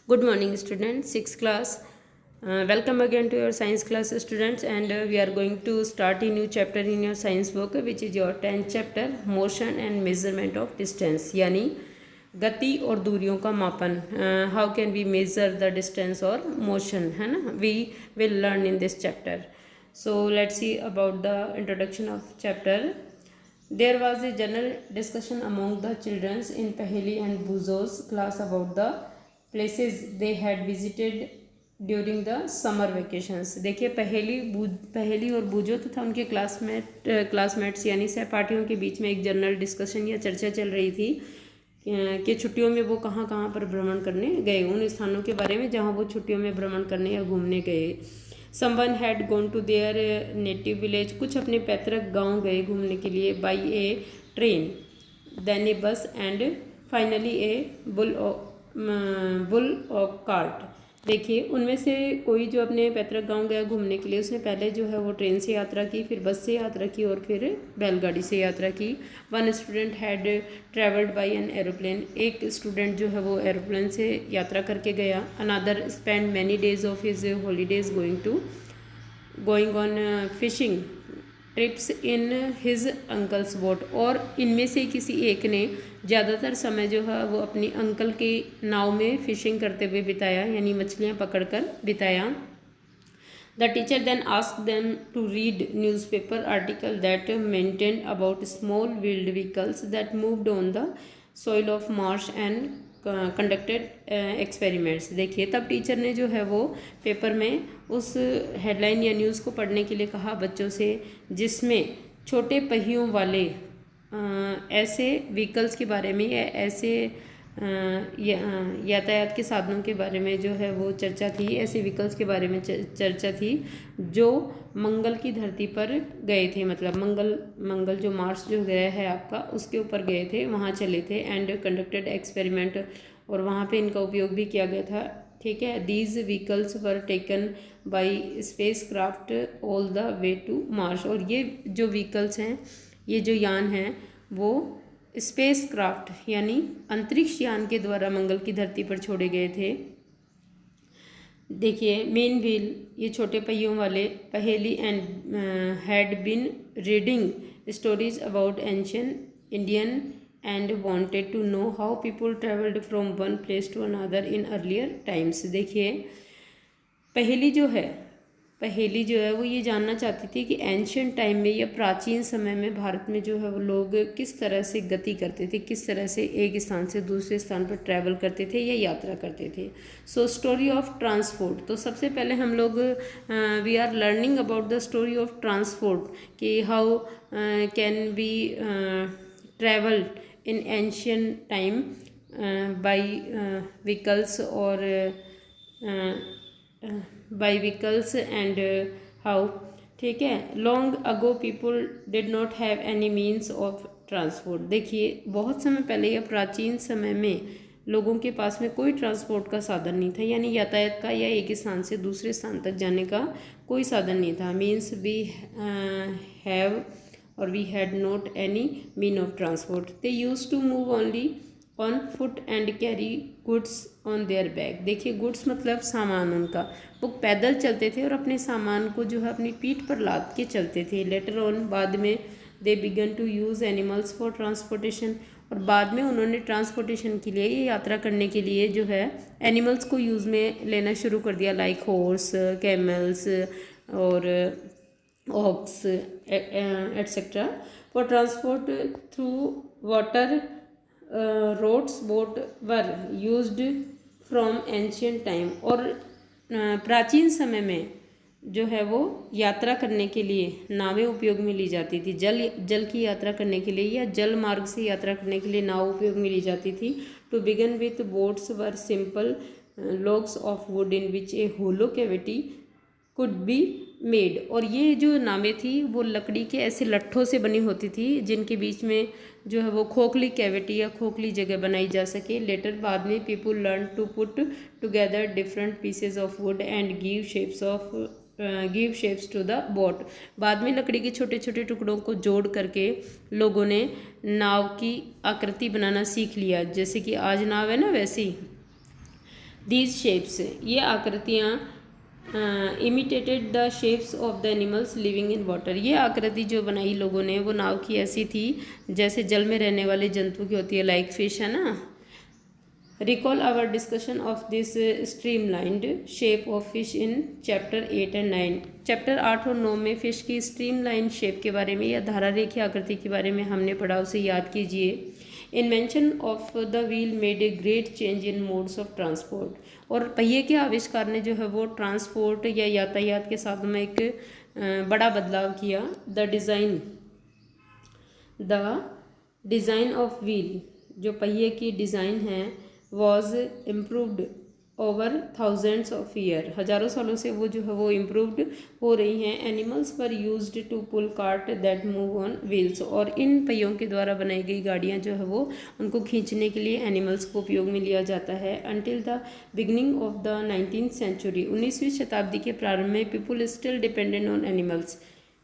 Good morning, students. Sixth class. Welcome again to your science class, students. And we are going to start a new chapter in your science book, which is your 10th chapter, motion and measurement of distance. यानी गति और दूरियों का मापन. How can we measure the distance or motion? है ना? We will learn in this chapter. So let's see about the introduction of chapter. There was a general discussion among the children in Paheli and Buzo's class about the places they had visited during the summer vacations. देखिए पहेली और बूजो तथा उनके classmates यानी सहपाठियों के बीच में एक जनरल डिस्कशन या चर्चा चल रही थी कि छुट्टियों में वो कहाँ कहाँ पर भ्रमण करने गए, उन स्थानों के बारे में जहाँ वो छुट्टियों में भ्रमण करने या घूमने गए. Someone had gone to their native village, कुछ अपने पैतृक गांव गए घूमने के लिए, by a train, then a bus and finally a bull of cart. देखिए उनमें से कोई जो अपने पैतृक गांव गया घूमने के लिए, उसने पहले जो है वो ट्रेन से यात्रा की, फिर बस से यात्रा की और फिर बैलगाड़ी से यात्रा की. One student had travelled by an aeroplane, एक स्टूडेंट जो है वो एरोप्लेन से यात्रा करके गया. Another spend many days of his holidays going on fishing trips in his uncle's boat, और इनमें से किसी एक ने ज़्यादातर समय जो है वो अपनी अंकल के नाव में फिशिंग करते हुए बिताया, यानी मछलियाँ पकड़कर बिताया. The teacher then asked them to read newspaper article that mentioned about small wheeled vehicles that moved on the soil of marsh and conducted experiments. देखिए तब टीचर ने जो है वो पेपर में उस हेडलाइन या न्यूज़ को पढ़ने के लिए कहा बच्चों से, जिसमें छोटे पहियों वाले ऐसे व्हीकल्स के बारे में या ऐसे यातायात के साधनों के बारे में जो है वो चर्चा थी, ऐसे व्हीकल्स के बारे में चर्चा थी जो मंगल की धरती पर गए थे, मतलब मंगल जो मार्स जो गया है आपका उसके ऊपर गए थे, वहाँ चले थे. एंड कंडक्टेड एक्सपेरिमेंट, और वहाँ पे इनका उपयोग भी किया गया था. ठीक है. These vehicles were taken by space craft all the way to Mars, और ये जो व्हीकल्स हैं, ये जो यान हैं, वो स्पेस क्राफ्ट यानी अंतरिक्ष यान के द्वारा मंगल की धरती पर छोड़े गए थे. देखिए मेन व्हील, ये छोटे पहियों वाले Paheli and had been reading stories about ancient Indian and wanted to know how people travelled from one place to another in earlier times. देखिए पहेली जो है वो ये जानना चाहती थी कि एंशियंट टाइम में या प्राचीन समय में भारत में जो है वो लोग किस तरह से गति करते थे, किस तरह से एक स्थान से दूसरे स्थान पर ट्रैवल करते थे या यात्रा करते थे. सो स्टोरी ऑफ ट्रांसपोर्ट, तो सबसे पहले हम लोग we are learning about the story of transport, कि how can be travel in ancient time by vehicles और बाई व्हीकल्स एंड हाउ. ठीक है. Long ago people did not have any means of transport. देखिए बहुत समय पहले या प्राचीन समय में लोगों के पास में कोई ट्रांसपोर्ट का साधन नहीं था, यानी यातायात का या एक स्थान से दूसरे स्थान तक जाने का कोई साधन नहीं था. मीन्स वी हैव और we had not any mean of transport. They use to move only on foot and carry goods on their bag. देखिए गुड्स मतलब सामान, उनका वो पैदल चलते थे और अपने सामान को जो है अपनी पीठ पर लाद के चलते थे. लेटर ऑन, बाद में, they began to use animals for transportation, और बाद में उन्होंने ट्रांसपोर्टेशन के लिए, ये यात्रा करने के लिए जो है एनिमल्स को यूज़ में लेना शुरू कर दिया, लाइक हॉर्स, कैमल्स और ox etcetera. For transport through water roads boat were used from ancient time, और प्राचीन समय में जो है वो यात्रा करने के लिए नावें उपयोग में ली जाती थी. जल की यात्रा करने के लिए या जल मार्ग से यात्रा करने के लिए नाव उपयोग में ली जाती थी. To begin with boats were simple logs of wood in which a hollow cavity could be made, और ये जो नावें थी वो लकड़ी के ऐसे लट्ठों से बनी होती थी जिनके बीच में जो है वो खोखली कैविटी या खोखली जगह बनाई जा सके. लेटर, बाद में, people learn to put together different pieces of wood and give shapes to the boat. बाद में लकड़ी के छोटे छोटे टुकड़ों को जोड़ करके लोगों ने नाव की आकृति बनाना सीख लिया, जैसे कि आज नाव है ना वैसे ही. दीज शेप्स, ये आकृतियाँ imitated the shapes of the animals living in water, ये आकृति जो बनाई लोगों ने वो नाव की ऐसी थी जैसे जल में रहने वाले जंतु की होती है, लाइक फिश है ना। Recall our discussion of this streamlined shape of fish in chapter 8 and 9। Chapter 8 और 9 में फिश की स्ट्रीमलाइन शेप के बारे में या धारा रेखी आकृति के बारे में हमने पढ़ा, उसे याद कीजिए। Invention of the wheel made a great change in modes of transport, और पहिए के आविष्कार ने जो है वो ट्रांसपोर्ट या यातायात के साधनों में एक बड़ा बदलाव किया। द डिज़ाइन ऑफ व्हील, जो पहिए की डिज़ाइन है, was improved over thousands of year, हज़ारों सालों से वो जो है वो इम्प्रूव्ड हो रही हैं। एनिमल्स पर used to pull cart that move on wheels, और इन पहियों के द्वारा बनाई गई गाड़ियाँ जो है वो उनको खींचने के लिए एनिमल्स को उपयोग में लिया जाता है। Until the beginning of the 19th century, 19वीं शताब्दी के प्रारंभ में people still dependent on animals,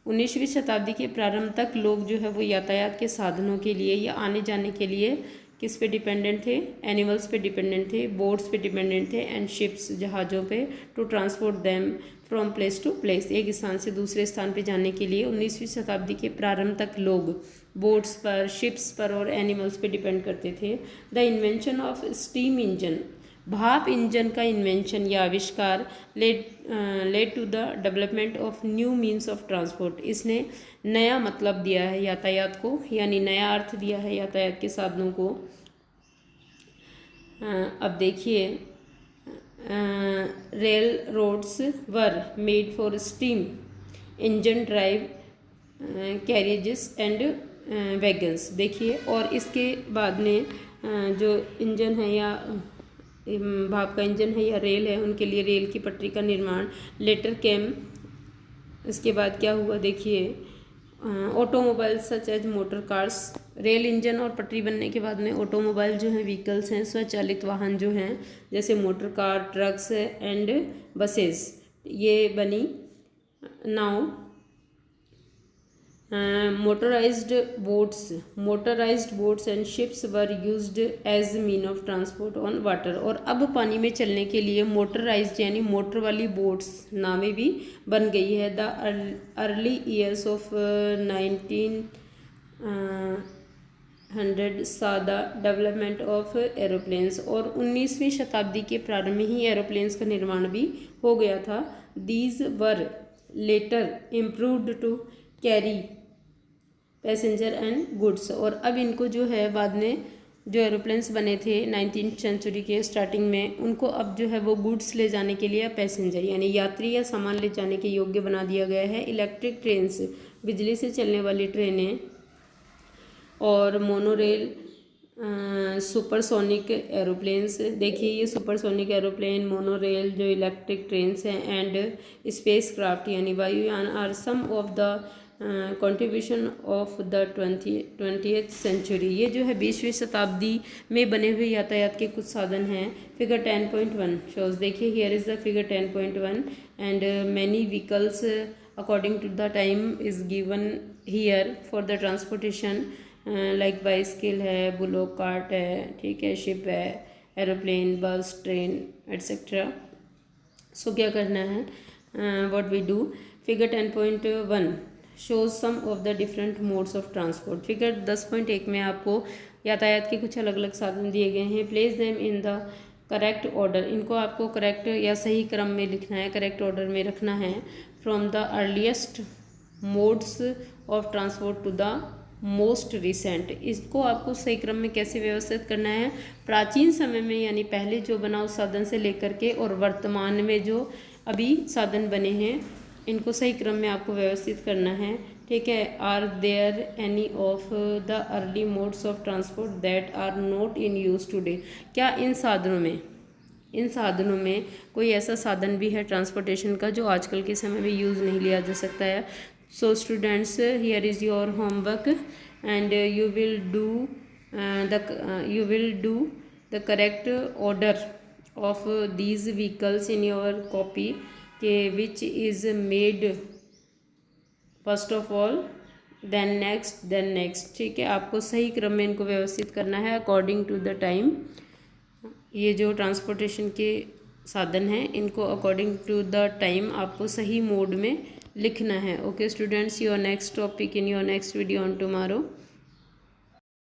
19वीं शताब्दी के प्रारंभ तक लोग जो है वो यातायात के साधनों के लिए या आने जाने के लिए किस पे डिपेंडेंट थे, एनिमल्स पे डिपेंडेंट थे, बोट्स पे डिपेंडेंट थे, एंड शिप्स, जहाज़ों पे, to transport them from place to place, एक स्थान से दूसरे स्थान पे जाने के लिए 19वीं शताब्दी के प्रारंभ तक लोग बोट्स पर, शिप्स पर और एनिमल्स पे डिपेंड करते थे। The invention of steam engine, भाप इंजन का इन्वेंशन या आविष्कार led to the development of new means of transport, इसने नया मतलब दिया है यातायात को, यानी नया अर्थ दिया है यातायात के साधनों को। अब देखिए, railroads were made for steam engine drive carriages and wagons, देखिए, और इसके बाद में जो इंजन है या भाप का इंजन है या रेल है, उनके लिए रेल की पटरी का निर्माण लेटर केम। इसके बाद क्या हुआ, देखिए, automobile such as motor cars, rail engine और पटरी बनने के बाद में ऑटोमोबाइल जो हैं, व्हीकल्स हैं, स्वचालित वाहन जो हैं, जैसे motor car, trucks and buses, ये बनी। Now motorised boats and ships were used as mean of transport on water, और अब पानी में चलने के लिए मोटराइज्ड यानी मोटर वाली बोट्स, नावें भी बन गई है। The early years of 1900 saw the development of aeroplanes, और 19वीं शताब्दी के प्रारंभ में ही एरोप्लेन्स का निर्माण भी हो गया था। These were later improved to carry passenger and goods, और अब इनको जो है बाद में जो एरोप्लेन्स बने थे 19th सेंचुरी के स्टार्टिंग में, उनको अब जो है वो गुड्स ले जाने के लिए, पैसेंजर यानी यात्री या सामान ले जाने के योग्य बना दिया गया है। इलेक्ट्रिक ट्रेन्स, बिजली से चलने वाली ट्रेनें, और मोनोरेल, सुपरसोनिक एरोप्लेन्स, देखिए ये सुपरसोनिक एरोप्लेन, मोनोरेल जो इलेक्ट्रिक ट्रेन्स हैं, एंड स्पेस क्राफ्ट यानी वायुयान are some of the contribution of the 20th century, ये जो है 20वीं शताब्दी में बने हुए यातायात के कुछ साधन हैं। फिगर 10.1 शोज, देखिए here is the figure 10.1 and many vehicles according to the time is given here for the transportation, like bicycle है, बुलोक कार्ट है, ठीक है, शिप है, एरोप्लेन, बस, ट्रेन एट्सेट्रा। सो क्या करना है, what we do, figure 10.1 shows some of the different modes of transport. Figure 10.1 में आपको यातायात के कुछ अलग अलग साधन दिए गए हैं। Place them in the correct order, इनको आपको करेक्ट या सही क्रम में लिखना है, करेक्ट ऑर्डर में रखना है। From the earliest modes of transport to the most recent, इसको आपको सही क्रम में कैसे व्यवस्थित करना है, प्राचीन समय में यानी पहले जो बना उस साधन से लेकर के और वर्तमान में जो अभी साधन बने हैं, इनको सही क्रम में आपको व्यवस्थित करना है, ठीक है। Are there any of the early modes of transport that are not in use today, क्या इन साधनों में कोई ऐसा साधन भी है ट्रांसपोर्टेशन का जो आजकल के समय में यूज़ नहीं लिया जा सकता है। So students, here is your homework and you will do the correct order of these vehicles in your copy के which is made first of all then next, ठीक है। आपको सही क्रम में इनको व्यवस्थित करना है अकॉर्डिंग टू द टाइम। ये जो ट्रांसपोर्टेशन के साधन हैं इनको अकॉर्डिंग टू द टाइम आपको सही मोड में लिखना है। Okay students, your next topic in your next video on tomorrow.